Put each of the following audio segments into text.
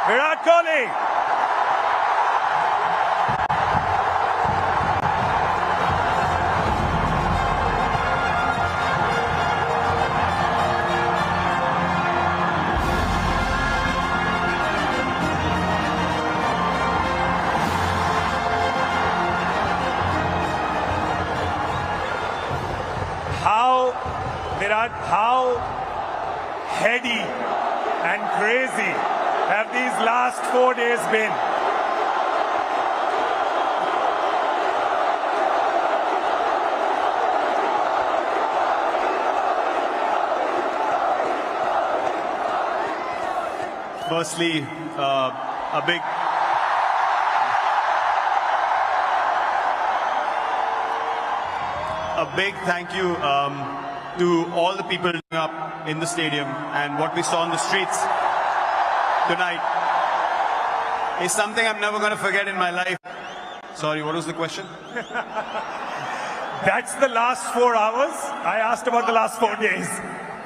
Virat Kohli. How heady and crazy have these last 4 days been? Firstly, a big thank you to all the people up in the stadium, and what we saw on the streets tonight is something I'm never going to forget in my life. Sorry, what was the question? That's the last 4 hours. I asked about the last 4 days.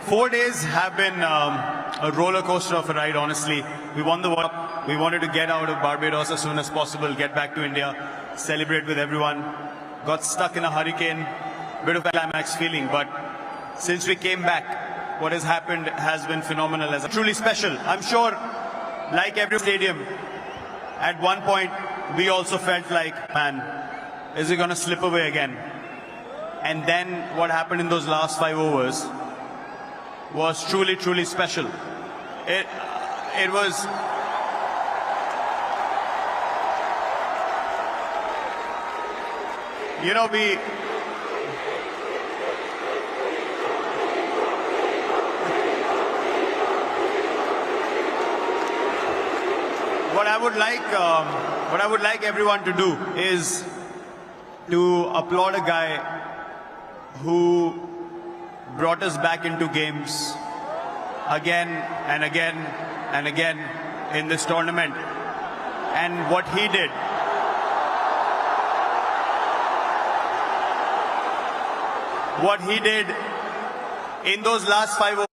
4 days have been a roller coaster of a ride, honestly. We won the World Cup. We wanted to get out of Barbados as soon as possible, get back to India, celebrate with everyone. Got stuck in a hurricane, bit of a climax feeling, but since we came back, what has happened has been phenomenal. Truly special. I'm sure, like every stadium, at one point, we also felt like, man, is it going to slip away again? And then what happened in those last 5 overs was truly, truly special. It was... You know, What I would like everyone to do is to applaud a guy who brought us back into games again and again and again in this tournament. And what he did, in those last 5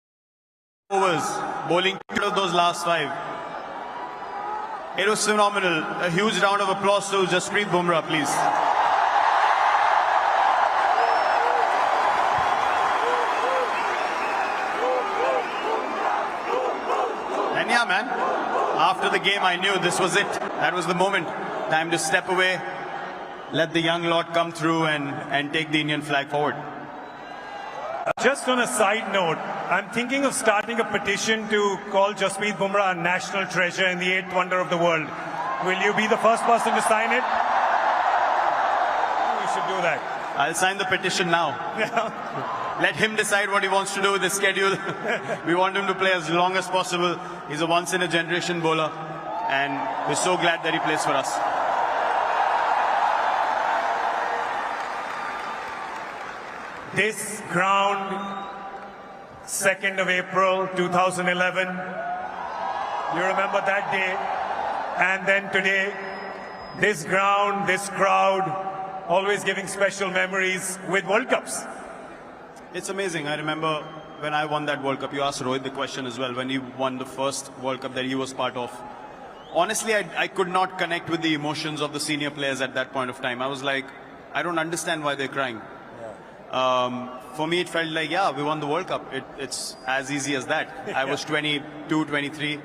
overs, bowling out of those last 5, it was phenomenal. A huge round of applause to Jasprit Bumrah, please. And yeah, man, after the game, I knew this was it. That was the moment. Time to step away, let the young lot come through and take the Indian flag forward. Just on a side note, I'm thinking of starting a petition to call Jasprit Bumrah a national treasure and the 8th wonder of the world. Will you be the first person to sign it? We should do that. I'll sign the petition now. Let him decide what he wants to do with his schedule. We want him to play as long as possible. He's a once-in-a-generation bowler, and we're so glad that he plays for us. This ground, 2nd of April 2011, you remember that day, and then today, this ground, this crowd, always giving special memories with World Cups. It's amazing. I remember when I won that World Cup, you asked Rohit the question as well, when he won the first World Cup that he was part of. Honestly, I could not connect with the emotions of the senior players at that point of time. I was like, I don't understand why they're crying. For me, it felt like, yeah, we won the World Cup. It's as easy as that. I was 22, 23.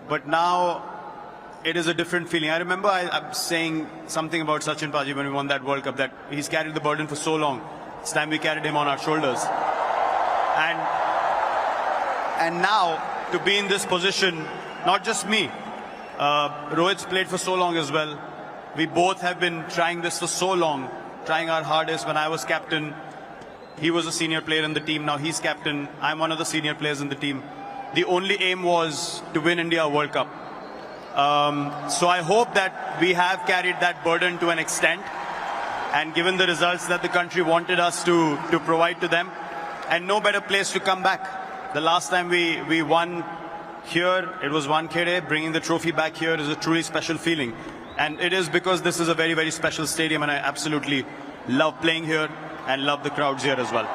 But now, it is a different feeling. I remember I'm saying something about Sachin Paji when we won that World Cup, that he's carried the burden for so long. It's time we carried him on our shoulders. And now, to be in this position, not just me, Rohit's played for so long as well. We both have been trying this for so long, trying our hardest. When I was captain, he was a senior player in the team. Now he's captain. I'm one of the senior players in the team. The only aim was to win India a World Cup. So I hope that we have carried that burden to an extent, and given the results that the country wanted us to provide to them, and no better place to come back. The last time we won here, it was Wankhede. Bringing the trophy back here is a truly special feeling. And it is because this is a very, very special stadium, and I absolutely love playing here and love the crowds here as well.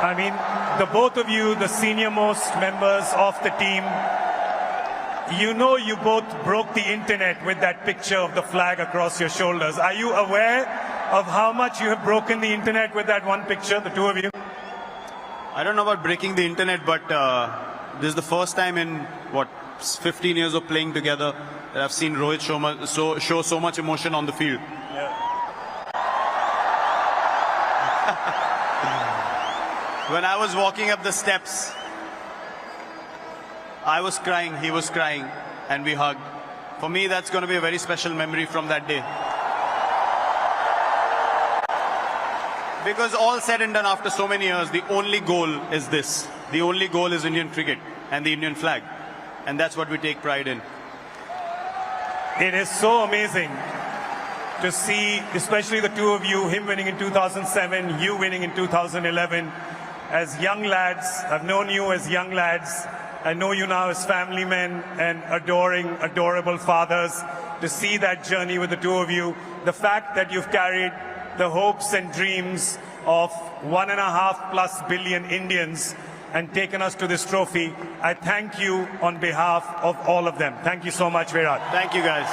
I mean, the both of you, the senior most members of the team, you know you both broke the internet with that picture of the flag across your shoulders. Are you aware of how much you have broken the internet with that one picture, the two of you? I don't know about breaking the internet, but this is the first time in, what, 15 years of playing together that I've seen Rohit show so much emotion on the field. When I was walking up the steps, I was crying, he was crying, and we hugged. For me, that's going to be a very special memory from that day. Because all said and done after so many years, the only goal is this. The only goal is Indian cricket and the Indian flag. And that's what we take pride in. It is so amazing to see, especially the two of you, him winning in 2007, you winning in 2011. As young lads, I've known you as young lads. I know you now as family men and adoring, adorable fathers. To see that journey with the two of you, the fact that you've carried the hopes and dreams of 1.5+ billion Indians and taken us to this trophy, I thank you on behalf of all of them. Thank you so much, Virat. Thank you, guys.